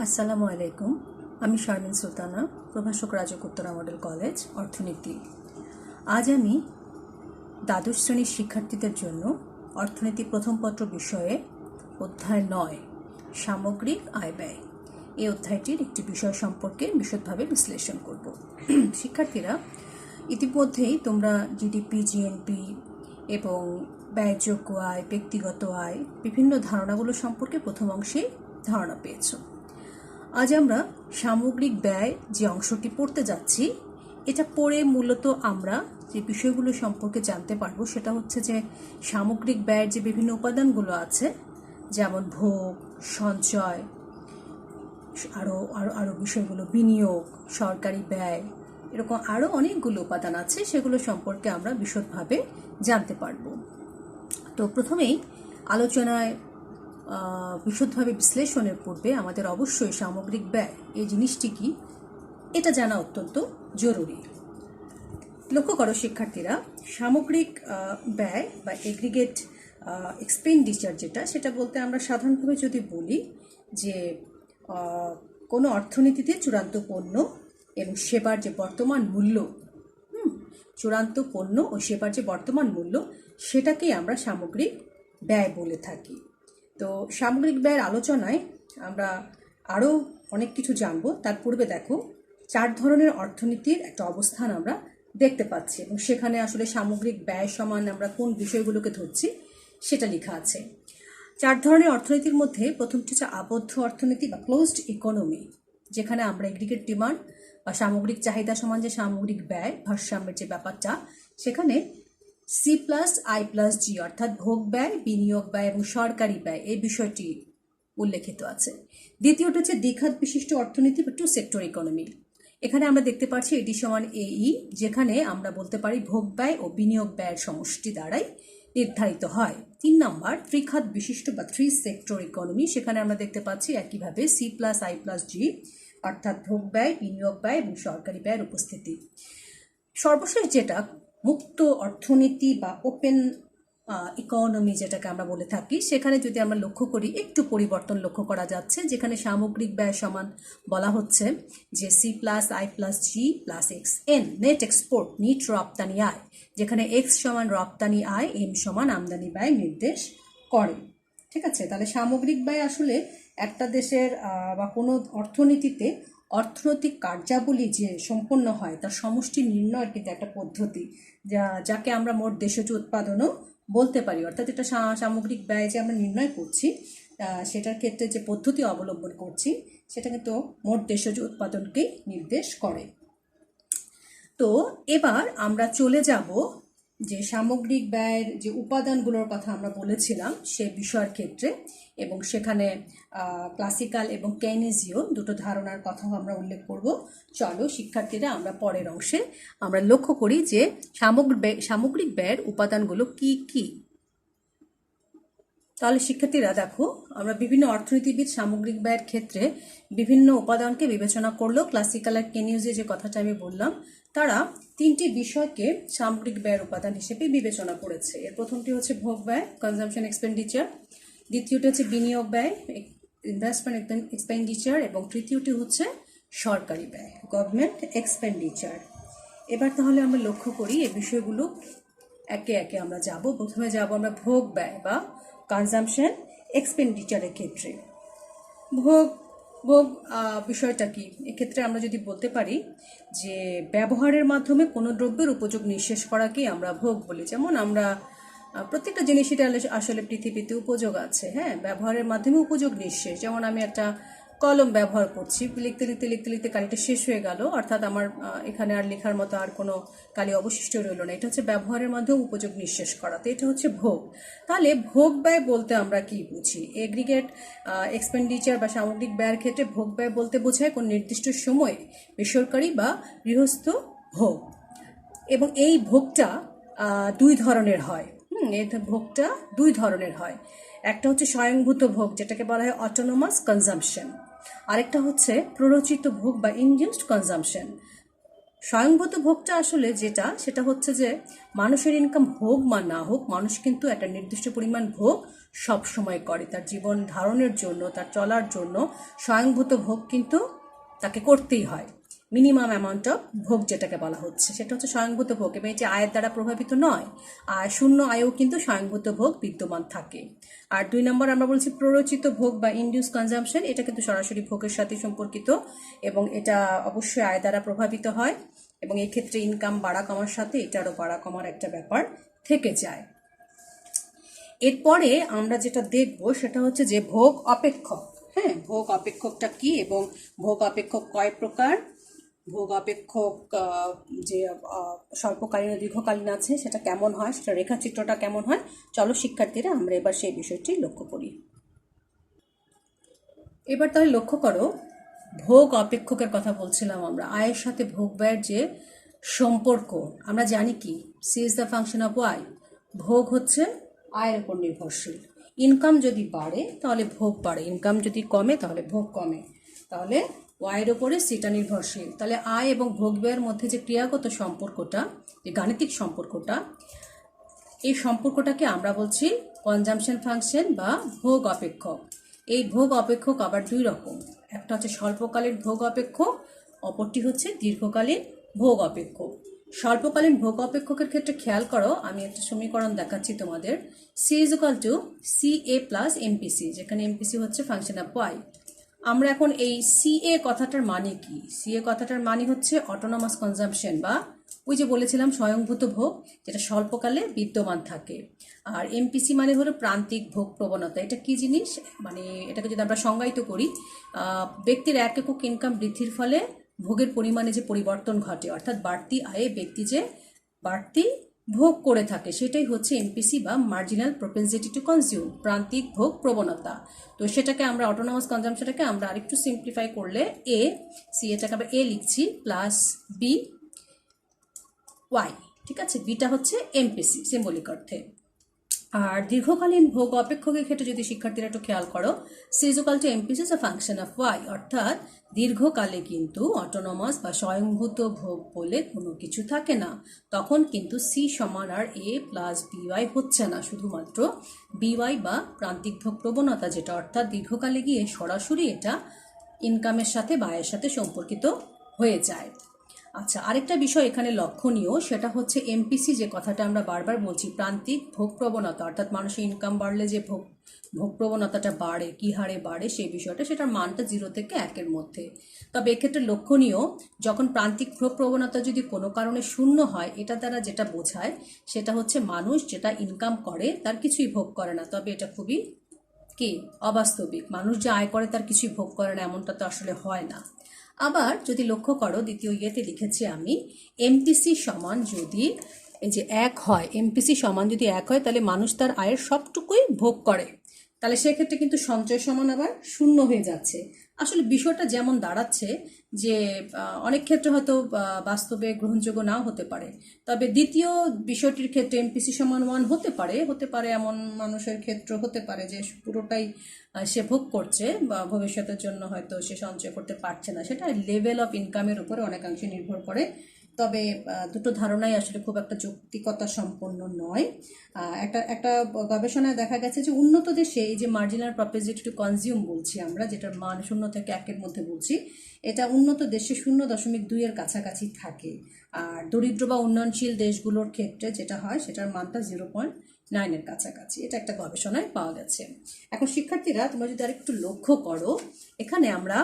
আসসালামু আলাইকুম। আমি শারমিন সুলতানা, প্রভাষক রাজক উত্তরা মডেল কলেজ, অর্থনীতি। আজ আমি দ্বাদশ শ্রেণীর শিক্ষার্থীদের জন্য অর্থনীতি প্রথম পত্র বিষয়ে অধ্যায় 9 সামগ্রিক আয় ব্যয় এই অধ্যায়টির একটি বিষয় সম্পর্কে বিশদভাবে বিশ্লেষণ করব। শিক্ষার্থীরা, ইতিমধ্যেই তোমরা জিডিপি, জিএনপি এবং ব্যয়যোগ্য আয়, ব্যক্তিগত আয়, বিভিন্ন ধারণাগুলো সম্পর্কে প্রথম অংশে ধারণা পেয়েছ। আজ আমরা সামগ্রিক ব্যয় যে অংশটি পড়তে যাচ্ছি, এটা পড়ে মূলত আমরা যে বিষয়গুলো সম্পর্কে জানতে পারবো সেটা হচ্ছে যে সামগ্রিক ব্যয়ের যে বিভিন্ন উপাদানগুলো আছে, যেমন ভোগ, সঞ্চয়, আরও আরও আরও বিষয়গুলো, বিনিয়োগ, সরকারি ব্যয়, এরকম আরও অনেকগুলো উপাদান আছে, সেগুলো সম্পর্কে আমরা বিশদভাবে জানতে পারবো। তো প্রথমেই আলোচনায় বিশদভাবে বিশ্লেষণের পূর্বে আমাদের অবশ্যই সামগ্রিক ব্যয় এই জিনিসটি কি এটা জানা অত্যন্ত জরুরি। লক্ষ্য করো শিক্ষার্থীরা, সামগ্রিক ব্যয় বা এগ্রিগেট এক্সপেন্ডিচার সেটা বলতে আমরা সাধারণভাবে যদি বলি যে কোনো অর্থনীতিতে চূড়ান্ত পণ্য এবং সেবার যে বর্তমান মূল্য, চূড়ান্ত পণ্য ও সেবার যে বর্তমান মূল্য, সেটাকেই আমরা সামগ্রিক ব্যয় বলে থাকি। তো সামগ্রিক ব্যয়ের আলোচনায় আমরা আরও অনেক কিছু জানবো। তার পূর্বে দেখো, 4 ধরনের অর্থনীতির একটা অবস্থান আমরা দেখতে পাচ্ছি এবং সেখানে আসলে সামগ্রিক ব্যয় সমান আমরা কোন বিষয়গুলোকে ধরছি সেটা লেখা আছে। 4 ধরনের অর্থনীতির মধ্যে প্রথমটি হচ্ছে আবদ্ধ অর্থনীতি বা ক্লোজড ইকোনমি, যেখানে আমরা এগ্রিগেট ডিমান্ড বা সামগ্রিক চাহিদা সমান যে সামগ্রিক ব্যয়, ভারসাম্যের যে ব্যাপারটা, সেখানে C+I+G অর্থাৎ ভোগ ব্যয়, বিনিয়োগ ব্যয় এবং সরকারি ব্যয় এই বিষয়টি উল্লেখিত আছে। দ্বিতীয়টি হচ্ছে দ্বিখাত বিশিষ্ট অর্থনীতি বা 2 সেক্টর ইকোনমি। এখানে আমরা দেখতে পাচ্ছি এটি সমান AE, যেখানে আমরা বলতে পারি ভোগ ব্যয় ও বিনিয়োগ ব্যয়ের সমষ্টি দ্বারাই নির্ধারিত হয়। 3 নম্বর ত্রিখাত বিশিষ্ট বা 3 সেক্টর ইকোনমি, সেখানে আমরা দেখতে পাচ্ছি একইভাবে C+I+G অর্থাৎ ভোগ ব্যয়, বিনিয়োগ ব্যয় এবং সরকারি ব্যয়ের উপস্থিতি। সর্বশেষ যেটা মুক্ত অর্থনীতি বা ওপেন ইকোনমি যেটাকে আমরা বলে থাকি, সেখানে যদি আমরা লক্ষ্য করি একটু পরিবর্তন লক্ষ্য করা যাচ্ছে, যেখানে সামগ্রিক ব্যয় সমান বলা হচ্ছে যে C+I+G+XN নেট এক্সপোর্ট নিট রপ্তানি আয়, যেখানে X সমান রপ্তানি আয়, M সমান আমদানি ব্যয় নির্দেশ করে। ঠিক আছে, তাহলে সামগ্রিক ব্যয় আসলে একটা দেশের বা কোনো অর্থনীতিতে অর্থনৈতিক কার্যাবলী যে সম্পন্ন হয় তার সমষ্টি নির্ণয়ের কিন্তু একটা পদ্ধতি, যাকে আমরা মোট দেশজ উৎপাদনও বলতে পারি। অর্থাৎ এটা সামগ্রিক ব্যয় যে আমরা নির্ণয় করছি, সেটার ক্ষেত্রে যে পদ্ধতি অবলম্বন করছি সেটা কিন্তু মোট দেশজ উৎপাদনকে নির্দেশ করে। তো এবার আমরা চলে যাব যে সামগ্রিক ব্যয়ের যে উপাদানগুলোর কথা আমরা বলেছিলাম সে বিষয়ের ক্ষেত্রে, এবং সেখানে ক্লাসিক্যাল এবং কেইনেজীয় দুটো ধারণার কথাও আমরা উল্লেখ করব। চলো শিক্ষার্থীরা, আমরা পরের অংশে আমরা লক্ষ্য করি যে সামগ্রিক ব্যয়ের উপাদানগুলো কি কি। তাহলে শিক্ষার্থীরা দেখো, আমরা বিভিন্ন অর্থনীতিবিদ সামগ্রিক ব্যয়ের ক্ষেত্রে বিভিন্ন উপাদানকে বিবেচনা করলো। ক্লাসিক্যাল আর কেইনেজীয় যে কথাটা আমি বললাম, তারা 3টি বিষয়কে সামগ্রিক ব্যয়ের উপাদান হিসেবে বিবেচনা করেছে। এর প্রথমটি হচ্ছে ভোগ ব্যয়, কনজাম্পশন এক্সপেন্ডিচার, দ্বিতীয়টি হচ্ছে বিনিয়োগ ব্যয়, ইনভেস্টমেন্ট এক্সপেন্ডিচার, এবং তৃতীয়টি হচ্ছে সরকারি ব্যয়, গভর্নমেন্ট এক্সপেন্ডিচার। এবার তাহলে আমরা লক্ষ্য করি এই বিষয়গুলো একে একে আমরা যাব। প্রথমে যাব আমরা ভোগ ব্যয় বা কনজাম্পশন এক্সপেন্ডিচারের ক্ষেত্রে। ভোগ ভোগ বিষয়টা কি? এক্ষেত্রে আমরা যদি বলতে পারি যে ব্যবহারের মাধ্যমে কোনো দ্রব্যের উপযোগ নিঃশেষ করাকেই আমরা ভোগ বলি। যেমন আমরা প্রত্যেকটা জিনিসই আসলে পৃথিবীতে উপযোগ আছে, হ্যাঁ, ব্যবহারের মাধ্যমে উপযোগ নিঃশেষ। যেমন আমি একটা কলম ব্যবহার করছি, লিখতে লিখতে লিখতে লিখতে কালিটা শেষ হয়ে গেল, অর্থাৎ আমার এখানে আর লেখার মতো আর কোনো কালি অবশিষ্ট রইল না। এটা হচ্ছে ব্যবহারের মাধ্যমে উপযোগ নিঃশেষ করা, তো এটা হচ্ছে ভোগ। তাহলে ভোগ ব্যয় বলতে আমরা কি বুঝি? এগ্রিগেট এক্সপেন্ডিচার বা সামগ্রিক ব্যয়ের ক্ষেত্রে ভোগ ব্যয় বলতে বোঝায় কোন নির্দিষ্ট সময়ে বেসরকারি বা গৃহস্থ ভোগ, এবং এই ভোগটা 2 ধরনের হয়। এই ভোগটা 2 ধরনের হয়। একটা হচ্ছে স্বয়ংভূত ভোগ, যেটাকে বলা হয় অটোনোমাস কনজাম্পশন, আরেকটা হচ্ছে প্ররোচিত ভোগ বা ইনডিউসড কনজাম্পশন। স্বয়ংভূত ভোগটা আসলে যেটা, সেটা হচ্ছে যে মানুষের ইনকাম হোক বা না হোক, মানুষ কিন্তু একটা নির্দিষ্ট পরিমাণ ভোগ সব সময় করে তার জীবন ধারণের জন্য, তার চলার জন্য। স্বয়ংভূত ভোগ কিন্তু তাকে করতেই হয়। মিনিমাম অ্যামাউন্ট অফ ভোগ যেটাকে বলা হচ্ছে সেটা হচ্ছে স্বয়ংভূত ভোগ, এবং এটি আয়ের দ্বারা প্রভাবিত নয়। আর শূন্য আয়েও কিন্তু স্বয়ংভূত ভোগ বিদ্যমান থাকে। আর 2 নম্বর আমরা বলছি প্ররোচিত ভোগ বা ইনডিউস কনজাম্পশন। এটা কিন্তু সরাসরি ভোগের সাথে সম্পর্কিত, এবং এটা অবশ্যই আয় দ্বারা প্রভাবিত হয়, এবং এই ক্ষেত্রে ইনকাম বাড়া কমার সাথে এটারও বাড়া কমার একটা ব্যাপার থেকে যায়। এরপরে আমরা যেটা দেখব সেটা হচ্ছে যে ভোগ অপেক্ষক। হ্যাঁ, ভোগ অপেক্ষকটা কি এবং ভোগ অপেক্ষক কয় প্রকার, ভোগ অপেক্ষক যে স্বল্পকালীন ও দীর্ঘকালীন আছে সেটা কেমন হয়, সেটা রেখাচিত্রটা কেমন হয়, চলো শিক্ষার্থীরা আমরা এবার সেই বিষয়টি লক্ষ্য করি। এবার তাহলে লক্ষ্য করো, ভোগ অপেক্ষকের কথা বলছিলাম আমরা, আয়ের সাথে ভোগ ব্যয়ের যে সম্পর্ক আমরা জানি কি, C is the function of Y. ভোগ হচ্ছে আয়ের উপর নির্ভরশীল। ইনকাম যদি বাড়ে তাহলে ভোগ বাড়ে, ইনকাম যদি কমে তাহলে ভোগ কমে। তাহলে ওয়াইয়ের ওপরে সিটা নির্ভরশীল। তাহলে আয় এবং ভোগ ব্যয়ের মধ্যে যে ক্রিয়াগত সম্পর্কটা, যে গাণিতিক সম্পর্কটা, এই সম্পর্কটাকে আমরা বলছি কনজাম্পশন ফাংশন বা ভোগ অপেক্ষক। এই ভোগ অপেক্ষক আবার 2 রকম, একটা হচ্ছে স্বল্পকালীন ভোগ অপেক্ষক, অপরটি হচ্ছে দীর্ঘকালীন ভোগ অপেক্ষক। স্বল্পকালীন ভোগ অপেক্ষকের ক্ষেত্রে খেয়াল করো, আমি একটা সমীকরণ দেখাচ্ছি তোমাদের, C is equal to C A plus MPC, যেখানে এমপিসি হচ্ছে ফাংশন অফ ওয়াই। আমরা এখন এই সিএ কথাটার মানে কি, সিএ কথাটার মানে হচ্ছে অটোনমাস কনজাম্পশন বা ওই যে বলেছিলাম স্বয়ংভূত ভোগ, যেটা স্বল্পকালে বিদ্যমান থাকে। আর এমপিসি মানে হলো প্রান্তিক ভোগ প্রবণতা। এটা কি জিনিস, মানে এটাকে যদি আমরা সংজ্ঞায়িত করি, ব্যক্তির এক একক ইনকাম বৃদ্ধির ফলে ভোগের পরিমাণে যে পরিবর্তন ঘটে, অর্থাৎ বাড়তি আয়ে ব্যক্তি যে বাড়তি ভোগ করে থাকে, সেটাই হচ্ছে এমপিসি বা মার্জিনাল প্রপেনসিটি টু কনজিউম, প্রান্তিক ভোগ প্রবণতা। তো সেটাকে আমরা অটোনমাস কনজাম্পশনটাকে আমরা আরেকটু সিম্পলিফাই করলে এ, সি এটাকে আমরা এ লিখছি প্লাস বি ওয়াই, ঠিক আছে। বিটা হচ্ছে এমপিসি সিম্বলিক অর্থে। আর দীর্ঘকালীন ভোগ অপেক্ষকের ক্ষেত্রে যদি শিক্ষার্থীরা একটু খেয়াল করো, C is equal to MPC is a function of Y, অর্থাৎ দীর্ঘকালে কিন্তু অটোনমাস বা স্বয়ংভূত ভোগ বলে কোনো কিছু থাকে না। তখন কিন্তু সি সমান আর এ প্লাস বিওয়াই হচ্ছে না, শুধুমাত্র বিওয়াই বা প্রান্তিক ভোগ প্রবণতা, যেটা অর্থাৎ দীর্ঘকালে গিয়ে সরাসরি এটা ইনকামের সাথে বা আয়ের সাথে সম্পর্কিত হয়ে যায়। আচ্ছা, আরেকটা বিষয় এখানে লক্ষণীয়, সেটা হচ্ছে এমপিসি যে কথাটা আমরা বারবার বলছি, প্রান্তিক ভোগ প্রবণতা, অর্থাৎ মানুষের ইনকাম বাড়লে যে ভোগ প্রবণতাটা বাড়ে, কি হারে বাড়ে সেই বিষয়টা, সেটার মানটা 0 থেকে 1-এর মধ্যে। তবে এক্ষেত্রে লক্ষণীয়, যখন প্রান্তিক ভোগ প্রবণতা যদি কোনো কারণে শূন্য হয়, এটা দ্বারা যেটা বোঝায় সেটা হচ্ছে মানুষ যেটা ইনকাম করে তার কিছুই ভোগ করে না। তবে এটা খুবই কি অবাস্তবিক, মানুষ যে আয় করে তার কিছুই ভোগ করে না, এমনটা তো আসলে হয় না। আবার যদি লক্ষ্য করো, দ্বিতীয় ইয়েতে লিখেছি আমি, এমপিসি সমান যদি এই যে 1 হয়, এমপিসি সমান যদি 1 হয়, তাহলে মানুষ তার আয়ের সবটুকুই ভোগ করে। তাহলে সেক্ষেত্রে কিন্তু সঞ্চয় সমান আবার 0 হয়ে যাচ্ছে। আসলে বিষয়টা যেমন দাঁড়াচ্ছে যে অনেক ক্ষেত্রে হয়তো বাস্তবে গ্রহণযোগ্য নাও হতে পারে, তবে দ্বিতীয় বিষয়টির ক্ষেত্রে এমপিসি সমান 1 হতে পারে এমন মানুষের ক্ষেত্র হতে পারে যে পুরোটাই সে ভোগ করছে বা ভবিষ্যতের জন্য হয়তো সে সঞ্চয় করতে পারছে না, সেটা লেভেল অফ ইনকামের উপরে অনেকাংশে নির্ভর করে। তবে দুটো ধারণাই আসলে খুব একটা যৌক্তিকতা সম্পন্ন নয়। একটা একটা গবেষণায় দেখা গেছে যে উন্নত দেশে এই যে মার্জিনাল প্রপেনসিটি টু কনজিউম বলছি আমরা, যেটার মান 0 থেকে 1-এর মধ্যে বলছি, এটা উন্নত দেশে 0.2-এর কাছাকাছি থাকে। আর দরিদ্র বা উন্নয়নশীল দেশগুলোর ক্ষেত্রে যেটা হয় সেটার মানটা 0.9-এর কাছাকাছি। এটা একটা গবেষণায় পাওয়া গেছে। এখন শিক্ষার্থীরা তোমরা যদি আরেকটু লক্ষ্য করো, এখানে আমরা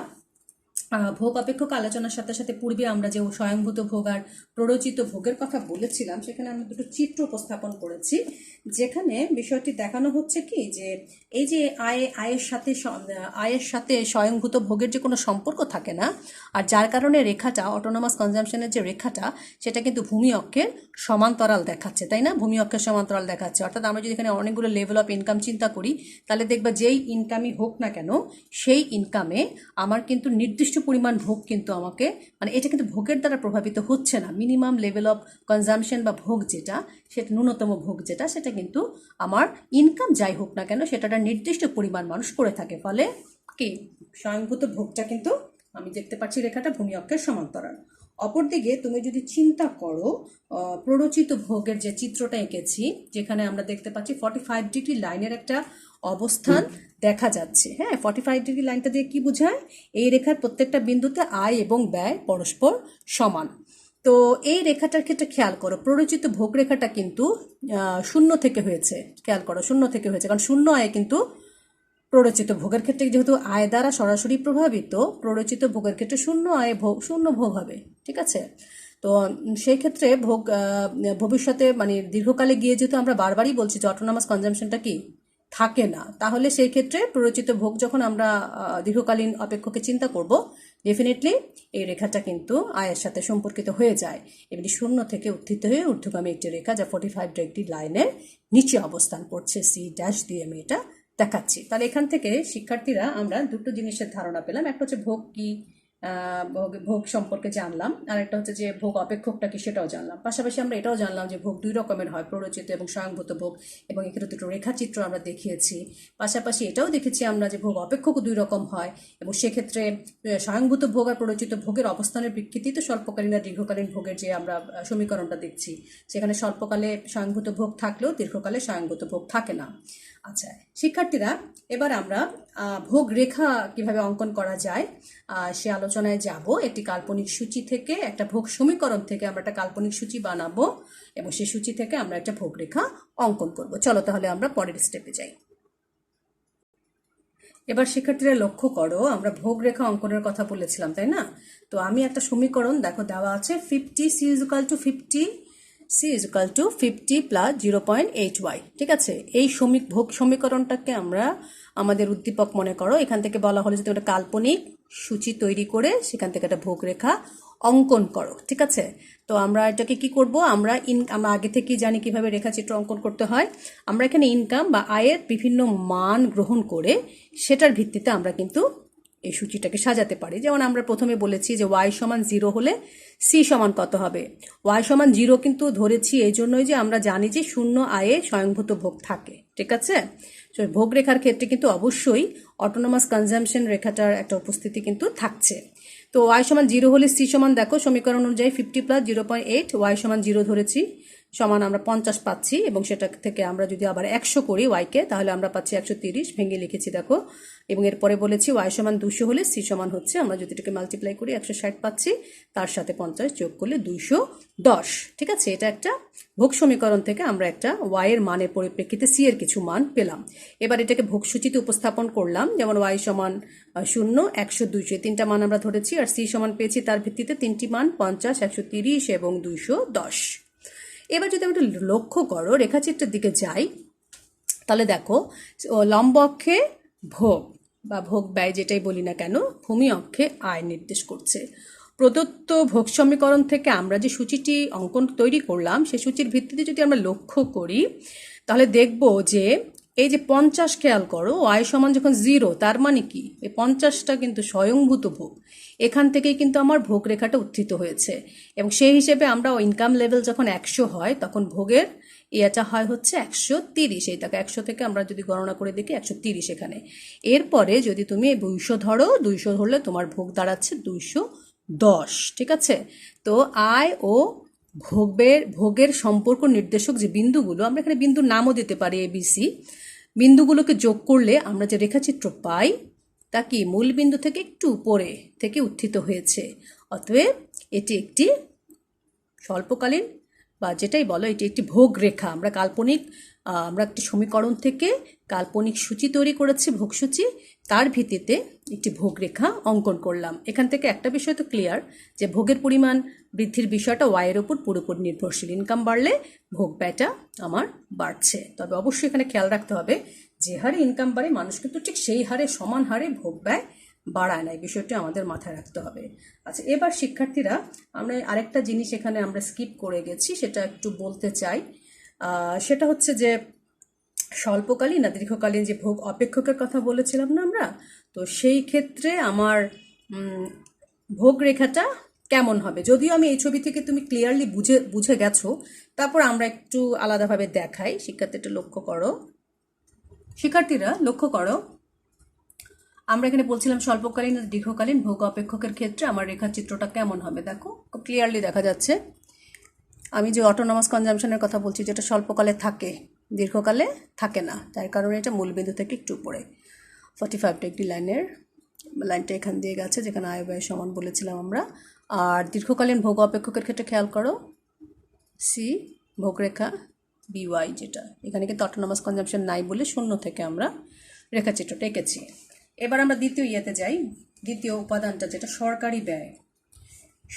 ভোগ অপেক্ষক আলোচনার সাথে সাথে পূর্বে আমরা যে স্বয়ংভূত ভোগ আর প্ররোচিত ভোগের কথা বলেছিলাম, সেখানে আমরা দুটো চিত্র উপস্থাপন করেছি, যেখানে বিষয়টি দেখানো হচ্ছে কি যে এই যে আয়ের সাথে স্বয়ংভূত ভোগের যে কোনো সম্পর্ক থাকে না, আর যার কারণে রেখাটা অটোনমাস কনজাম্পশনের যে রেখাটা, সেটা কিন্তু ভূমি অক্ষের সমান্তরাল দেখাচ্ছে, তাই না? ভূমি অক্ষের সমান্তরাল দেখাচ্ছে, অর্থাৎ আমরা যদি এখানে অনেকগুলো লেভেল অফ ইনকাম চিন্তা করি, তাহলে দেখবা যেই ইনকামই হোক না কেন, সেই ইনকামে আমার কিন্তু নির্দিষ্ট পরিমাণ ভোগ কিন্তু আমাকে, মানে এটা কিন্তু ভোগের দ্বারা প্রভাবিত হচ্ছে না। মিনিমাম লেভেল অফ কনজাম্পশন বা ভোগ যেটা, সেটা ন্যূনতম ভোগ যেটা, সেটা কিন্তু আমার ইনকাম যাই হোক না কেন সেটা একটা নির্দিষ্ট পরিমাণ মানুষ করে থাকে। ফলে কি স্বয়ংভূত ভোগটা কিন্তু আমি দেখতে পাচ্ছি রেখাটা ভূমি অক্ষের সমান্তরাল। অপরদিকে তুমি যদি চিন্তা করো প্ররোচিত ভোগের যে চিত্রটা এঁকেছি, যেখানে আমরা দেখতে পাচ্ছি 45 ডিগ্রি লাইনের একটা অবস্থান দেখা যাচ্ছে। হ্যাঁ, 45 ডিগ্রি লাইনটা দিয়ে কি বোঝায়? এই রেখার প্রত্যেকটা বিন্দুতে আয় এবং ব্যয় পরস্পর সমান। তো এই রেখাটার ক্ষেত্রে খেয়াল করো, প্ররোচিত ভোগ রেখাটা কিন্তু 0 থেকে হয়েছে। খেয়াল করো, 0 থেকে হয়েছে, কারণ শূন্য আয় কিন্তু প্ররোচিত ভোগের ক্ষেত্রে যেহেতু আয় দ্বারা সরাসরি প্রভাবিত, প্ররোচিত ভোগের ক্ষেত্রে শূন্য আয় ভোগ, শূন্য ভোগ হবে। ঠিক আছে? তো সেই ক্ষেত্রে ভোগ ভবিষ্যতে মানে দীর্ঘকালে গিয়ে যেহেতু আমরা বারবারই বলছি যে অটোনমাস কনজাম্পশনটা কি থাকে না, তাহলে সেই ক্ষেত্রে প্ররোচিত ভোগ যখন আমরা দীর্ঘকালীন অপেক্ষকে চিন্তা করব, ডেফিনেটলি এই রেখাটা কিন্তু আয়ের সাথে সম্পর্কিত হয়ে যায়। এমনি 0 থেকে উত্থিত হয়ে ঊর্ধ্বগামী একটি রেখা যা 45 ডিগ্রি লাইনের নিচে অবস্থান করছে, সি ড্যাশ দিয়ে আমি এটা দেখাচ্ছি। তাহলে এখান থেকে শিক্ষার্থীরা আমরা দুটো জিনিসের ধারণা পেলাম। একটা হচ্ছে ভোগ কি, ভোগ সম্পর্কে জানলাম, আর একটা হচ্ছে যে ভোগ অপেক্ষকটা কি সেটাও জানলাম। পাশাপাশি আমরা এটাও জানলাম যে ভোগ 2 রকমের হয়, প্ররোচিত এবং স্বয়ংভূত ভোগ, এবং এখানে দুটো রেখাচিত্র আমরা দেখিয়েছি। পাশাপাশি এটাও দেখেছি আমরা যে ভোগ অপেক্ষকও 2 রকম হয়, এবং সেক্ষেত্রে স্বয়ংভূত ভোগ আর প্ররোচিত ভোগের অবস্থানের বিকৃতিতে স্বল্পকালীন আর দীর্ঘকালীন ভোগের যে আমরা সমীকরণটা দেখছি, সেখানে স্বল্পকালে স্বয়ংভূত ভোগ থাকলেও দীর্ঘকালে স্বয়ংভূত ভোগ থাকে না। আচ্ছা শিক্ষার্থীরা, এবার আমরা ভোগ রেখা কিভাবে অঙ্কন করা যায় সে আলোচনায় যাব। একটি কাল্পনিক সূচি থেকে, একটা ভোগ সমীকরণ থেকে আমরা একটা কাল্পনিক সূচি বানাবো, এবং সেই সূচি থেকে আমরা একটা ভোগ রেখা অঙ্কন করব। চলো তাহলে আমরা পরের স্টেপে যাই। এবার শিক্ষার্থীরা লক্ষ্য করো, আমরা ভোগ রেখা অঙ্কনের কথা বলেছিলাম, তাই না? তো আমি একটা সমীকরণ দেখো দেওয়া আছে, 50 c = 50 c = 50 + 0.8y। ঠিক আছে? এই ভোগ সমীকরণটাকে আমরা আমাদের উদ্দীপক মনে করো। এখান থেকে বলা হলো যে একটা কাল্পনিক সূচি তৈরি করে সেখান থেকে একটা ভোগ রেখা অঙ্কন করো। ঠিক আছে? তো আমরা এটাকে কি করব, আমরা আগে থেকেই জানি কিভাবে রেখাচিত্র অঙ্কন করতে হয়। আমরা এখানে ইনকাম বা আয়ের বিভিন্ন মান গ্রহণ করে সেটার ভিত্তিতে আমরা কিন্তু এই সূচিটাকে সাজাতে পারি। যেমন আমরা প্রথমে বলেছি যে y = 0 হলে c সমান কত হবে। y = 0 কিন্তু ধরেছি এই জন্যই যে আমরা জানি যে শূন্য আয়ে স্বয়ংভূত ভোগ থাকে। ঠিক আছে? ভোগ রেখার ক্ষেত্রে কিন্তু অবশ্যই অটোনমাস কনজাম্পশন রেখাটার একটা উপস্থিতি কিন্তু থাকছে। তো y = 0 হলে c সমান, দেখো সমীকরণ অনুযায়ী 50 + 0.8, y = 0 ধরেছি, সমান আমরা 50 পাচ্ছি, এবং সেটা থেকে আমরা যদি আবার 100 করি ওয়াইকে, তাহলে আমরা পাচ্ছি 130, ভেঙে লিখেছি দেখো। এবং এরপরে বলেছি y = 200 হলে c সমান হচ্ছে, আমরা যদি এটাকে মাল্টিপ্লাই করি 160 পাচ্ছি, তার সাথে 50 যোগ করলে 210। ঠিক আছে? এটা একটা ভোগ সমীকরণ থেকে আমরা একটা y এর মানের পরিপ্রেক্ষিতে c এর কিছু মান পেলাম। এবার এটাকে ভোগ সূচিতে উপস্থাপন করলাম, যেমন y = 0, 100, 200, তিনটা মান আমরা ধরেছি, আর c সমান পেয়েছি তার ভিত্তিতে তিনটি মান 50, 130 এবং 210। এবার যদি আমরা একটু লক্ষ্য করো, রেখাচিত্রের দিকে যাই, তাহলে দেখো লম্ব অক্ষে ভোগ বা ভোগ ব্যয় যেটাই বলি না কেন, ভূমি অক্ষে আয় নির্দেশ করছে। প্রদত্ত ভোগ সমীকরণ থেকে আমরা যে সূচিটি অঙ্কন তৈরি করলাম, সেই সূচির ভিত্তিতে যদি আমরা লক্ষ্য করি, তাহলে দেখব যে এই যে 50 খেয়াল করো, y = যখন 0, তার মানে কি এই 50টা কিন্তু স্বয়ংভূত ভোগ। এখান থেকেই কিন্তু আমার ভোগ রেখাটা উত্থিত হয়েছে, এবং সেই হিসেবে আমরা ইনকাম লেভেল যখন 100 হয়, তখন ভোগের এটা হয় হচ্ছে 130। এই টাকা 100 থেকে আমরা যদি গণনা করে দেখি 130 এখানে। এরপরে যদি তুমি 200 ধরো, 200 ধরলে তোমার ভোগ দাঁড়াচ্ছে 210। ঠিক আছে? তো আয় ও ভোগের সম্পর্ক নির্দেশক যে বিন্দুগুলো, আমরা এখানে বিন্দুর নামও দিতে পারি ABC, বিন্দুগুলোকে যোগ করলে আমরা যে রেখাচিত্র পাই তা কি মূল বিন্দু থেকে একটু উপরে থেকে উত্থিত হয়েছে। অতএব এটি একটি স্বল্পকালীন বা যেটাই বলো, এটি একটি ভোগ রেখা। আমরা একটি সমীকরণ থেকে কাল্পনিক সূচি তৈরি করেছি, ভোগ সূচি, তার ভিত্তিতে একটি ভোগ রেখা অঙ্কন করলাম। এখান থেকে একটা বিষয় তো ক্লিয়ার যে ভোগের পরিমাণ বৃদ্ধির বিষয়টা ওয়াইয়ের ওপর পুরোপুরি নির্ভরশীল। ইনকাম বাড়লে ভোগ ব্যয়টা আমার বাড়ছে। তবে অবশ্যই এখানে খেয়াল রাখতে হবে, যে হারে ইনকাম বাড়ে মানুষ কিন্তু ঠিক সেই হারে সমান হারে ভোগ ব্যয় বাড়ায় না, এই বিষয়টি আমাদের মাথায় রাখতে হবে। আচ্ছা এবার শিক্ষার্থীরা, আমরা আরেকটা জিনিস এখানে আমরা স্কিপ করে গেছি, সেটা একটু বলতে চাই। সেটা হচ্ছে যে স্বল্পকালীন না দীর্ঘকালীন যে ভোগ অপেক্ষকের কথা বলেছিলাম না আমরা, তো সেই ক্ষেত্রে আমার ভোগ রেখাটা কেমন হবে। যদিও আমি এই ছবি থেকে তুমি ক্লিয়ারলি বুঝে গেছো, তারপর আমরা একটু আলাদাভাবে দেখাই। শিক্ষার্থীরা লক্ষ্য করো, আমরা এখানে বলছিলাম স্বল্পকালীন ও দীর্ঘকালীন ভোগ অপেক্ষকের ক্ষেত্রে আমার রেখাচিত্রটা কেমন হবে। দেখো খুব ক্লিয়ারলি দেখা যাচ্ছে। আমি যে অটোনমাস কনজাম্পশনের কথা বলছি, যেটা স্বল্পকালে থাকে, দীর্ঘকালে থাকে না, তার কারণে এটা মূলবিন্দু থেকে একটু উপরে 45 ডিগ্রি লাইনটা এখান দিয়ে গেছে, যেখানে আয় ব্যয় সমান বলেছিলাম আমরা। আর দীর্ঘকালীন ভোগ অপেক্ষকের ক্ষেত্রে খেয়াল করো, সি ভোগরেখা বিওয়াই, যেটা এখানে কিন্তু অটোনমাস কনজাম্পশন নাই বলে শূন্য থেকে আমরা রেখাচিত্রটা এঁকেছি। এবার আমরা দ্বিতীয় ইয়েতে যাই, দ্বিতীয় উপাদানটা যেটা সরকারি ব্যয়।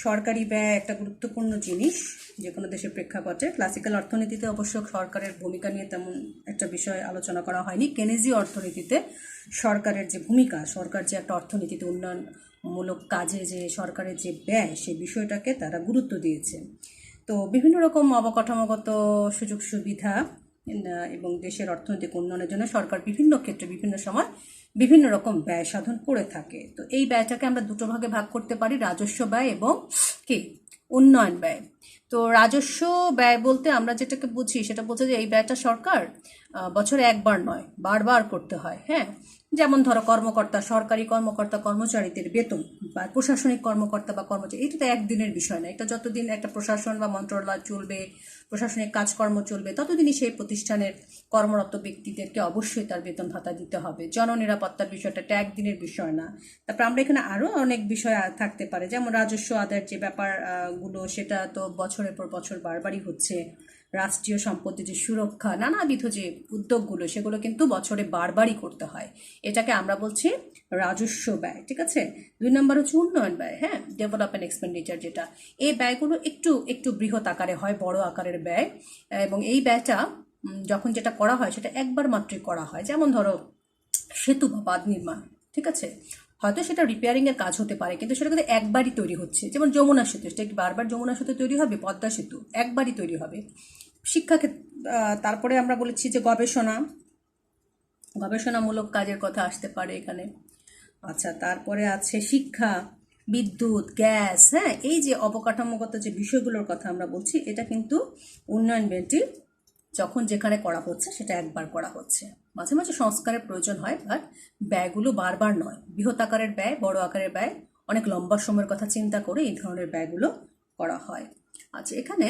সরকারি ব্যয় একটা গুরুত্বপূর্ণ জিনিস যে কোনো দেশের প্রেক্ষাপটে। ক্লাসিক্যাল অর্থনীতিতে অবশ্য সরকারের ভূমিকা নিয়ে তেমন একটা বিষয় আলোচনা করা হয়নি। কেনেজীয় অর্থনীতিতে সরকারের যে ভূমিকা, সরকার যে একটা অর্থনীতিতে উন্নয়নমূলক কাজে যে সরকারের যে ব্যয়, সেই বিষয়টাকে তারা গুরুত্ব দিয়েছে। তো বিভিন্ন রকম অবকাঠামোগত সুযোগ সুবিধা এবং দেশের অর্থনৈতিক উন্নয়নের জন্য সরকার বিভিন্ন ক্ষেত্রে বিভিন্ন সময় বিভিন্ন রকম ব্যয় সাধন করে থাকে। তো এই ব্যয়টাকে আমরা দুটো ভাগে ভাগ করতে পারি, রাজস্ব ব্যয় এবং কি উন্নয়ন ব্যয়। তো রাজস্ব ব্যয় বলতে আমরা যেটাকে বুঝি সেটা বলছে যে এই ব্যয়টা সরকার বছরে একবার নয়, বারবার করতে হয়। হ্যাঁ, যেমন ধরো কর্মকর্তা, সরকারি কর্মকর্তা কর্মচারীদের বেতন, বা প্রশাসনিক কর্মকর্তা বা কর্মচারী, এটা তো একদিনের বিষয় না। এটা যতদিন একটা প্রশাসন বা মন্ত্রণালয় চলবে, প্রশাসনিক কাজকর্ম চলবে, ততদিনই সেই প্রতিষ্ঠানের কর্মরত ব্যক্তিদেরকে অবশ্যই তার বেতন ভাতা দিতে হবে। জননিরাপত্তার বিষয়টা এটা একদিনের বিষয় না। তারপর আমরা এখানে আরও অনেক বিষয় থাকতে পারে, যেমন রাজস্ব আদায়ের যে ব্যাপারগুলো, সেটা তো বছরের পর বছর বারবারই হচ্ছে। রাষ্ট্রীয় সম্পত্তির যে সুরক্ষা, নানাবিধ যে উদ্যোগগুলো, সেগুলো কিন্তু বছরে বারবারই করতে হয়। এটাকে আমরা বলছি রাজস্ব ব্যয়। ঠিক আছে। 2 নম্বর হচ্ছে উন্নয়ন ব্যয়। হ্যাঁ, ডেভেলপমেন্ট এক্সপেন্ডিচার, যেটা এই ব্যয়গুলো একটু একটু বৃহৎ আকারে হয়, বড় আকারের ব্যয়। এবং এই ব্যয়টা যখন যেটা করা হয় সেটা একবার মাত্রই করা হয়। যেমন ধরো সেতু বা বাঁধ নির্মাণ, ঠিক আছে, হয়তো সেটা রিপেয়ারিংয়ের কাজ হতে পারে, কিন্তু সেটা কিন্তু একবারই তৈরি হচ্ছে। যেমন যমুনা সেতু, সেটা কি বারবার যমুনা সেতু তৈরি হবে? পদ্মা সেতু একবারই তৈরি হবে। শিক্ষাক্ষেত্রে তারপরে আমরা বলেছি যে গবেষণামূলক কাজের কথা আসতে পারে এখানে। আচ্ছা, তারপরে আছে শিক্ষা, বিদ্যুৎ, গ্যাস। হ্যাঁ, এই যে অবকাঠামোগত যে বিষয়গুলোর কথা আমরা বলছি, এটা কিন্তু উন্নয়ন ব্যয়টি যখন যেখানে করা হচ্ছে সেটা একবার করা হচ্ছে। মাঝে মাঝে সংস্কারের প্রয়োজন হয়, বাট ব্যয়গুলো বারবার নয়। বৃহৎ আকারের ব্যয়, বড় আকারের ব্যয়, অনেক লম্বা সময়ের কথা চিন্তা করে এই ধরনের ব্যয়গুলো করা হয়। আচ্ছা, এখানে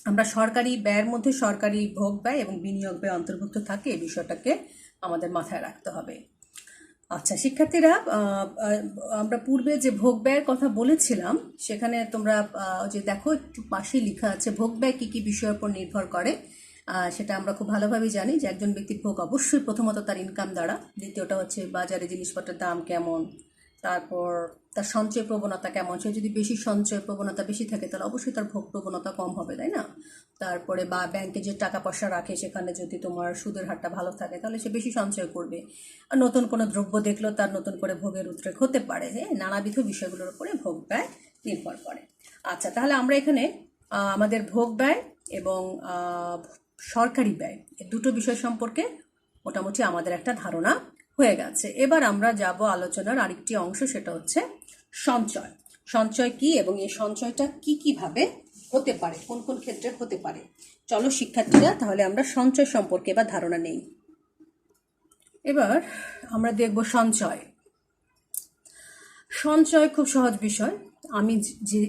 আমরা সরকারি ব্যয়ের মধ্যে সরকারি ভোগ ব্যয় এবং বিনিয়োগ ব্যয় অন্তর্ভুক্ত থাকে, এই বিষয়টাকে আমাদের মাথায় রাখতে হবে। আচ্ছা শিক্ষার্থীরা, আমরা পূর্বে যে ভোগ ব্যয়ের কথা বলেছিলাম, সেখানে তোমরা যে দেখো একটু পাশেই লেখা আছে ভোগ ব্যয় কী কী বিষয়ের উপর নির্ভর করে। সেটা আমরা খুব ভালোভাবেই জানি যে একজন ব্যক্তির ভোগ অবশ্যই প্রথমত তার ইনকাম দ্বারা, দ্বিতীয়টা হচ্ছে বাজারে জিনিসপত্রের দাম কেমন, তারপর তার সঞ্চয় প্রবণতা কেমন। সে যদি বেশি সঞ্চয় প্রবণতা বেশি থাকে তাহলে অবশ্যই তার ভোগ প্রবণতা কম হবে, তাই না? তারপরে বা ব্যাংকে যে টাকা পয়সা রাখে সেখানে যদি তোমার সুদের হারটা ভালো থাকে তাহলে সে বেশি সঞ্চয় করবে। আর নতুন কোনো দ্রব্য দেখলেও তার নতুন করে ভোগের উদ্রেক হতে পারে। হ্যাঁ, নানাবিধ বিষয়গুলোর উপরে ভোগ ব্যয় নির্ভর করে। আচ্ছা, তাহলে আমরা এখানে আমাদের ভোগ ব্যয় এবং সরকারি ব্যয়, এই দুটো বিষয় সম্পর্কে মোটামুটি আমাদের একটা ধারণা হয়ে গেছে। এবার আমরা যাব আলোচনার আরেকটি অংশ, সেটা হচ্ছে সঞ্চয়। সঞ্চয় কি এবং এই সঞ্চয়টা কি কিভাবে হতে পারে, কোন কোন ক্ষেত্রে হতে পারে। চলো শিক্ষার্থীরা, তাহলে আমরা সঞ্চয় সম্পর্কে এবার ধারণা নেই। এবার আমরা দেখব সঞ্চয়। সঞ্চয় খুব সহজ বিষয়। আমি যে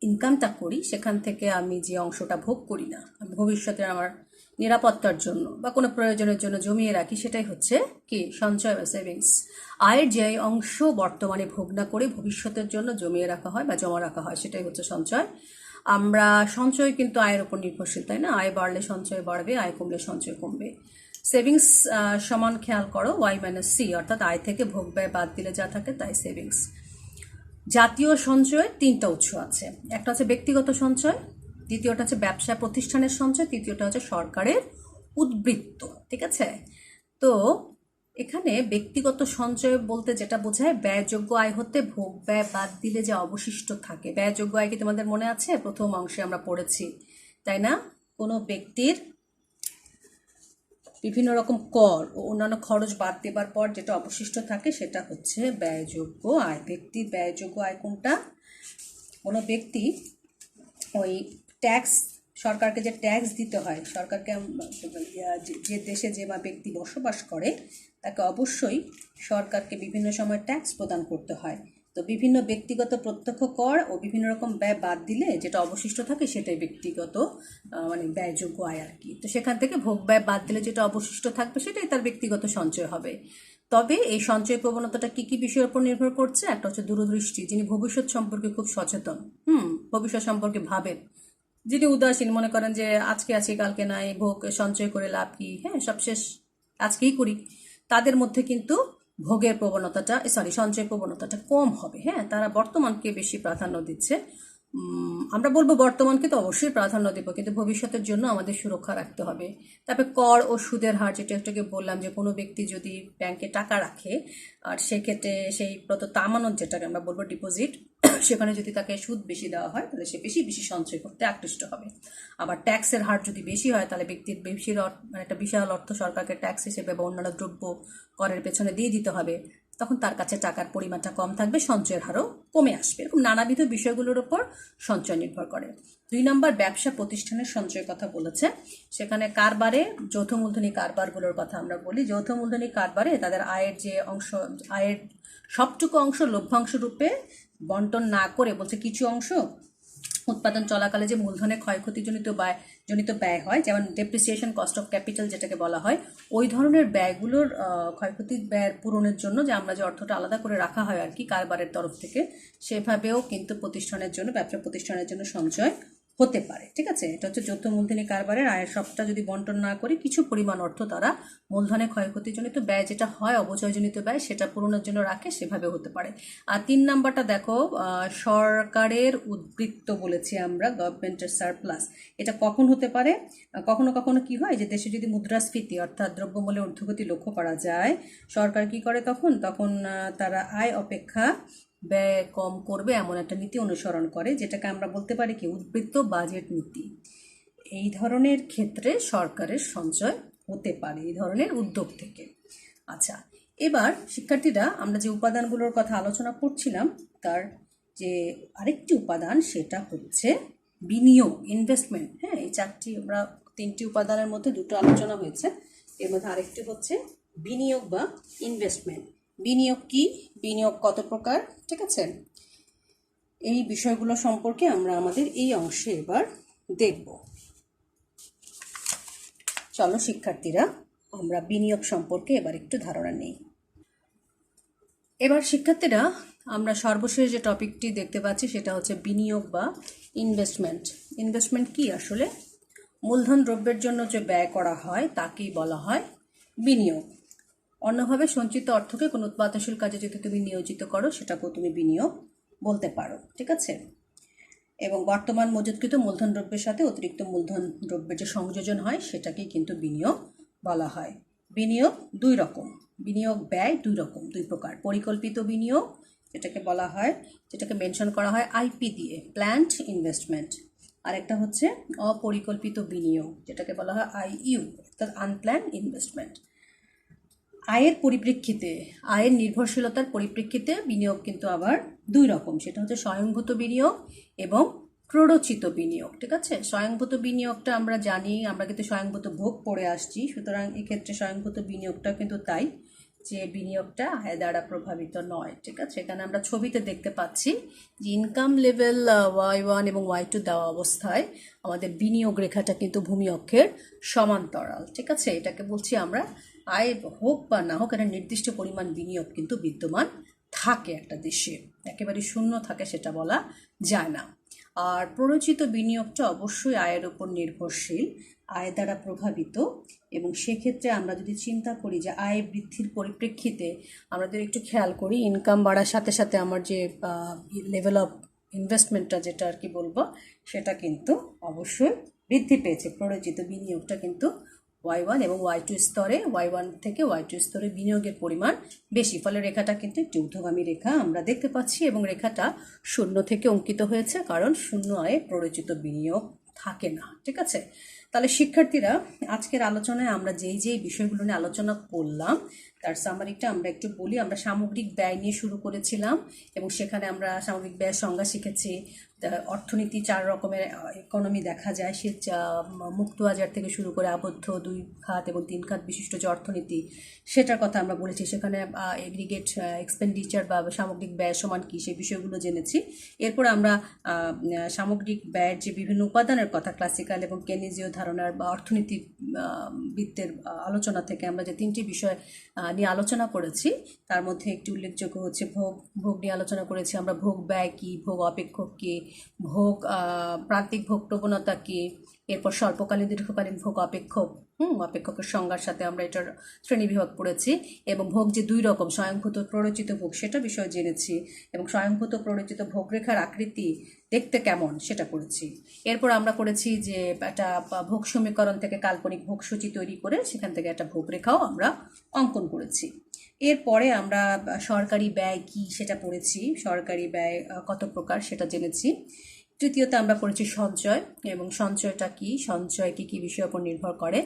ইনকামটা করি সেখান থেকে আমি যে অংশটা ভোগ করি না, ভবিষ্যতে আমার নিরাপত্তার জন্য বা কোনো প্রয়োজনের জন্য জমিয়ে রাখি, সেটাই হচ্ছে কি সঞ্চয় বা সেভিংস। আয়ের যে অংশ বর্তমানে ভোগ না করে ভবিষ্যতের জন্য জমিয়ে রাখা হয় বা জমা রাখা হয়, সেটাই হচ্ছে সঞ্চয়। আমরা সঞ্চয় কিন্তু আয়ের উপর নির্ভরশীল, তাই না? আয় বাড়লে সঞ্চয় বাড়বে, আয় কমলে সঞ্চয় কমবে। সেভিংস সমান খেয়াল করো Y - C, অর্থাৎ আয় থেকে ভোগ ব্যয় বাদ দিলে যা থাকে তাই সেভিংস। জাতীয় সঞ্চয়ের 3টা উৎস আছে। একটা হচ্ছে ব্যক্তিগত সঞ্চয়, দ্বিতীয়টা হচ্ছে ব্যবসা প্রতিষ্ঠানের সঞ্চয়, তৃতীয়টা হচ্ছে সরকারের উদ্বৃত্ত। ঠিক আছে। তো এখানে ব্যক্তিগত সঞ্চয় বলতে যেটা বোঝায়, ব্যয়যোগ্য আয় হতে ভোগ ব্যয় বাদ দিলে যে অবশিষ্ট থাকে। ব্যয়যোগ্য আয় কি তোমাদের মনে আছে? প্রথম অংশে আমরা পড়েছি, তাই না? কোনো ব্যক্তির বিভিন্ন রকম কর ও অন্যান্য খরচ বাদ দেবার পর যেটা অবশিষ্ট থাকে সেটা হচ্ছে ব্যয়যোগ্য আয়। ব্যক্তির ব্যয়যোগ্য আয় কোনটা? কোনো ব্যক্তি ওই ট্যাক্স, সরকারকে যে ট্যাক্স দিতে হয়, সরকারকে যে দেশে যে বা ব্যক্তি বসবাস করে তাকে অবশ্যই সরকারকে বিভিন্ন সময় ট্যাক্স প্রদান করতে হয়। তো বিভিন্ন ব্যক্তিগত প্রত্যক্ষ কর ও বিভিন্ন রকম ব্যয় বাদ দিলে যেটা অবশিষ্ট থাকে সেটাই ব্যক্তিগত মানে ব্যয়যোগ্য আয় আর কি। তো সেখান থেকে ভোগ ব্যয় বাদ দিলে যেটা অবশিষ্ট থাকবে সেটাই তার ব্যক্তিগত সঞ্চয় হবে। তবে এই সঞ্চয় প্রবণতাটা কি কি বিষয়ের উপর নির্ভর করছে? একটা হচ্ছে দূরদৃষ্টি, যিনি ভবিষ্যৎ সম্পর্কে খুব সচেতন, ভবিষ্যৎ সম্পর্কে ভাবেন। যিনি উদাসীন, মনে করেন যে আজকে আছি কালকে নাই, ভোগ সঞ্চয় করে লাভ কি, হ্যাঁ সব শেষ আজকেই করি, তাদের মধ্যে কিন্তু ভোগের প্রবণতাটা সঞ্চয় প্রবণতাটা কম হবে। হ্যাঁ, তারা বর্তমানকে বেশি প্রাধান্য দিচ্ছে। আমরা বলবো বর্তমানকে তো অবশ্যই প্রাধান্য দেব, কিন্তু ভবিষ্যতের জন্য আমাদের সুরক্ষা রাখতে হবে। তারপরে কর ও সুদের হার, যেটা একটুকে বললাম যে কোনো ব্যক্তি যদি ব্যাংকে টাকা রাখে আর সেক্ষেত্রে সেই প্রদত্ত আমানত, যেটাকে আমরা বলবো ডিপোজিট, সেখানে যদি তাকে সুদ বেশি দেওয়া হয় তাহলে সে বেশি বেশি সঞ্চয় করতে আকৃষ্ট হবে। আবার ট্যাক্সের হার যদি বেশি হয় তাহলে ব্যক্তির বেশি মানে একটা বিশাল অর্থ সরকারকে ট্যাক্স হিসেবে বা অন্যান্য দ্রব্য করের পেছনে দিয়ে দিতে হবে, তখন তার কাছে টাকার পরিমাণটা কম থাকবে, সঞ্চয়ের হারও কমে আসবে। এরকম নানাবিধ বিষয়গুলোর উপর সঞ্চয় নির্ভর করে। 2 নম্বর, ব্যবসা প্রতিষ্ঠানের সঞ্চয়ের কথা বলেছে। সেখানে কারবারে যৌথ মূলধনী কারবারগুলোর কথা আমরা বলি। যৌথ মূলধনী কারবারে তাদের আয়ের যে অংশ, আয়ের সবটুকু অংশ লভ্যাংশ রূপে বন্টন না করে বলছে কিছু অংশ উৎপাদন চলাকালে যে মূলধনের ক্ষয়ক্ষতিজনিত ব্যয় হয়, যেমন ডেপ্রিসিয়েশন, কস্ট অফ ক্যাপিটাল যেটাকে বলা হয়, ওই ধরনের ব্যয়গুলোর ক্ষয়ক্ষতির ব্যয় পূরণের জন্য যে আমরা যে অর্থটা আলাদা করে রাখা হয় আর কি কারবারের তরফ থেকে, সেভাবেও কিন্তু প্রতিষ্ঠানের জন্য, ব্যবসা প্রতিষ্ঠানের জন্য সঞ্চয় হতে পারে। ঠিক আছে, এটা হচ্ছে যৌথ মূলধনী কারবারের আয়ের সবটা যদি বন্টন না করে কিছু পরিমাণ অর্থ তারা মূলধনের ক্ষয়ক্ষতিজনিত ব্যয় যেটা হয়, অবচয়জনিত ব্যয়, সেটা পূরণের জন্য রাখে, সেভাবে হতে পারে। আর 3 নাম্বারটা দেখো, সরকারের উদ্বৃত্ত বলেছি আমরা, গভর্নমেন্টের সারপ্লাস। এটা কখন হতে পারে? কখনো কখনো কি হয় যে দেশে যদি মুদ্রাস্ফীতি অর্থাৎ দ্রব্যমূল্যের ঊর্ধ্বগতি লক্ষ্য করা যায়, সরকার কি করে তখন তারা আয় অপেক্ষা ব্যয় কম করবে এমন একটা নীতি অনুসরণ করে, যেটাকে আমরা বলতে পারি কি উদ্বৃত্ত বাজেট নীতি। এই ধরনের ক্ষেত্রে সরকারের সঞ্চয় হতে পারে এই ধরনের উদ্যোগ থেকে। আচ্ছা, এবার শিক্ষার্থীরা আমরা যে উপাদানগুলোর কথা আলোচনা করছিলাম তার যে আরেকটি উপাদান, সেটা হচ্ছে বিনিয়োগ, ইনভেস্টমেন্ট। হ্যাঁ, এই আমরা 3টি উপাদানের মধ্যে 2টো আলোচনা হয়েছে, এর মধ্যে আরেকটি হচ্ছে বিনিয়োগ বা ইনভেস্টমেন্ট। বিনিয়োগ কি, বিনিয়োগ কত প্রকার, ঠিক আছে, এই বিষয়গুলো সম্পর্কে আমরা আমাদের এই অংশে এবার দেখব। চলো শিক্ষার্থীরা আমরা বিনিয়োগ সম্পর্কে এবার একটু ধারণা নেই। এবার শিক্ষার্থীরা আমরা সর্বশেষ যে টপিকটি দেখতে পাচ্ছি সেটা হচ্ছে বিনিয়োগ বা ইনভেস্টমেন্ট। ইনভেস্টমেন্ট কি আসলে? মূলধন দ্রব্যের জন্য যে ব্যয় করা হয় তাকেই বলা হয় বিনিয়োগ। অন্যভাবে সঞ্চিত অর্থকে কোনো উৎপাদনশীল কাজে যদি তুমি নিয়োজিত করো সেটাকেও তুমি বিনিয়োগ বলতে পারো। ঠিক আছে, এবং বর্তমান মজুতকৃত মূলধন দ্রব্যের সাথে অতিরিক্ত মূলধন দ্রব্যের যে সংযোজন হয় সেটাকেই কিন্তু বিনিয়োগ বলা হয়। বিনিয়োগ 2 রকম, বিনিয়োগ ব্যয় 2 প্রকার। পরিকল্পিত বিনিয়োগ যেটাকে বলা হয়, যেটাকে মেনশন করা হয় আইপি দিয়ে, প্ল্যান্ড ইনভেস্টমেন্ট। আর একটা হচ্ছে অপরিকল্পিত বিনিয়োগ যেটাকে বলা হয় আইইউ, অর্থাৎ আনপ্ল্যান্ড ইনভেস্টমেন্ট। আয়ের পরিপ্রেক্ষিতে, আয়ের নির্ভরশীলতার পরিপ্রেক্ষিতে বিনিয়োগ কিন্তু আবার 2 রকম, সেটা হচ্ছে স্বয়ংভূত বিনিয়োগ এবং প্ররোচিত বিনিয়োগ। ঠিক আছে, স্বয়ংভূত বিনিয়োগটা আমরা জানি, আমরা কিন্তু স্বয়ংভূত ভোগ পড়ে আসছি, সুতরাং এক্ষেত্রে স্বয়ংভূত বিনিয়োগটা কিন্তু তাই যে বিনিয়োগটা আয় দ্বারা প্রভাবিত নয়। ঠিক আছে, এখানে আমরা ছবিতে দেখতে পাচ্ছি যে ইনকাম লেভেল Y1 এবং Y2 দেওয়া অবস্থায় আমাদের বিনিয়োগ রেখাটা কিন্তু ভূমি অক্ষের সমান্তরাল। ঠিক আছে, এটাকে বলছি আমরা আয় হোক বা না হোক একটা নির্দিষ্ট পরিমাণ বিনিয়োগ কিন্তু বিদ্যমান থাকে একটা দেশে, একেবারে শূন্য থাকে সেটা বলা যায় না। আর প্ররোচিত বিনিয়োগটা অবশ্যই আয়ের উপর নির্ভরশীল, আয় দ্বারা প্রভাবিত, এবং সেক্ষেত্রে আমরা যদি চিন্তা করি যে আয় বৃদ্ধির পরিপ্রেক্ষিতে আমরা যদি একটু খেয়াল করি ইনকাম বাড়ার সাথে সাথে আমার যে লেভেল অফ ইনভেস্টমেন্টটা যেটা আর কি বলবো সেটা কিন্তু অবশ্যই বৃদ্ধি পেয়েছে। প্ররোচিত বিনিয়োগটা কিন্তু Y1 এবং Y2 স্তরে, Y1 থেকে Y2 স্তরে বিনিয়োগের পরিমাণ বেশি, ফলে রেখাটা কিন্তু একটি ঊর্ধ্বগামী রেখা আমরা দেখতে পাচ্ছি, এবং রেখাটা 0 থেকে অঙ্কিত হয়েছে, কারণ শূন্য আয়ে প্ররোচিত বিনিয়োগ থাকে না। ঠিক আছে, তাহলে শিক্ষার্থীরা আজকের আলোচনায় আমরা যেই বিষয়গুলো নিয়ে আলোচনা করলাম তার সামারিটা আমরা একটু বলি। আমরা সামগ্রিক ব্যয় নিয়ে শুরু করেছিলাম এবং সেখানে আমরা সামগ্রিক ব্যয়ের সংজ্ঞা শিখেছি, অর্থনীতি 4 রকমের ইকোনমি দেখা যায়, সে মুক্ত বাজার থেকে শুরু করে আবদ্ধ 2 খাত এবং 3 খাত বিশিষ্ট যে অর্থনীতি, সেটার কথা আমরা বলেছি। সেখানে এগ্রিগেট এক্সপেন্ডিচার বা সামগ্রিক ব্যয় সমান কী, সেই বিষয়গুলো জেনেছি। এরপর আমরা সামগ্রিক ব্যয়ের যে বিভিন্ন উপাদানের কথা, ক্লাসিক্যাল এবং কেনিজীয় ধারণার বা অর্থনীতিবিদদের আলোচনা থেকে আমরা যে 3টি বিষয় নিয়ে আলোচনা করেছি, তার মধ্যে একটি উল্লেখযোগ্য হচ্ছে ভোগ নিয়ে আলোচনা করেছি আমরা। ভোগ ব্যয় কী, ভোগ অপেক্ষক কী, ভোগ প্রান্তিক ভোগ প্রবণতা কী, এরপর স্বল্পকালীন দীর্ঘকালীন ভোগ অপেক্ষক, অপেক্ষকের সংজ্ঞার সাথে আমরা এটার শ্রেণীবিভাগ পড়েছি। এবং ভোগ যে 2 রকম, স্বয়ংভূত প্ররোচিত ভোগ, সেটা বিষয় জেনেছি। এবং স্বয়ংভূত প্ররোচিত ভোগরেখার আকৃতি দেখতে কেমন, সেটা করেছি। এরপর আমরা করেছি যে একটা ভোগ সমীকরণ থেকে কাল্পনিক ভোগসূচি তৈরি করে সেখান থেকে একটা ভোগরেখাও আমরা অঙ্কন করেছি। এরপরে আমরা সরকারি ব্যয় কী সেটা পড়েছি, সরকারি ব্যয় কত প্রকার সেটা জেনেছি। তৃতীয়তে আমরা পড়েছি সঞ্চয়, এবং সঞ্চয়টা কী, সঞ্চয় কী কী বিষয়ের উপর নির্ভর করে,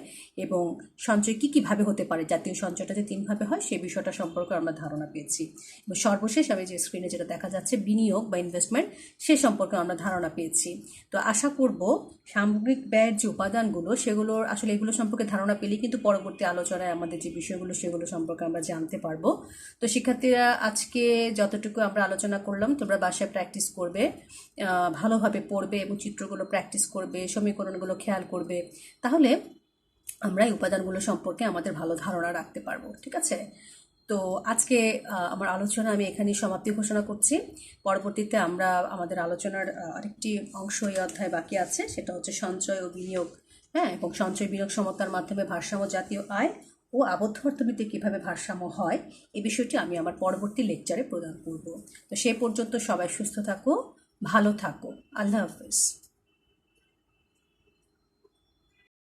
এবং সঞ্চয় কী কীভাবে হতে পারে, জাতীয় সঞ্চয়টা যে 3ভাবে হয় সেই বিষয়টা সম্পর্কে আমরা ধারণা পেয়েছি। এবং সর্বশেষ আমি যে স্ক্রিনে যেটা দেখা যাচ্ছে বিনিয়োগ বা ইনভেস্টমেন্ট, সে সম্পর্কে আমরা ধারণা পেয়েছি। তো আশা করব সামগ্রিক ব্যয়ের যে উপাদানগুলো, সেগুলোর আসলে এগুলো সম্পর্কে ধারণা পেলেই কিন্তু পরবর্তী আলোচনায় আমাদের যে বিষয়গুলো সেগুলো সম্পর্কে আমরা জানতে পারবো। তো শিক্ষার্থীরা, আজকে যতটুকু আমরা আলোচনা করলাম তোমরা বাসায় প্র্যাকটিস করবে, ভালোভাবে পড়বে এবং চিত্রগুলো প্র্যাকটিস করবে, সমীকরণগুলো খেয়াল করবে, তাহলে আমরা এই উপাদানগুলো সম্পর্কে আমাদের ভালো ধারণা রাখতে পারবো। ঠিক আছে? তো আজকে আমার আলোচনা আমি এখানেই সমাপ্তি ঘোষণা করছি। পরবর্তীতে আমরা আমাদের আলোচনার আরেকটি অংশ এই অধ্যায় বাকি আছে, সেটা হচ্ছে সঞ্চয় ও বিনিয়োগ, এবং সঞ্চয় বিনিয়োগ সমতার মাধ্যমে ভারসাম্য জাতীয় আয় ও আবদ্ধ অর্থনীতি কীভাবে ভারসাম্য হয়, এই বিষয়টি আমি আমার পরবর্তী লেকচারে প্রদান করব। তো সে পর্যন্ত সবাই সুস্থ থাকো, ভালো থাকো। আল্লাহ হাফেজ।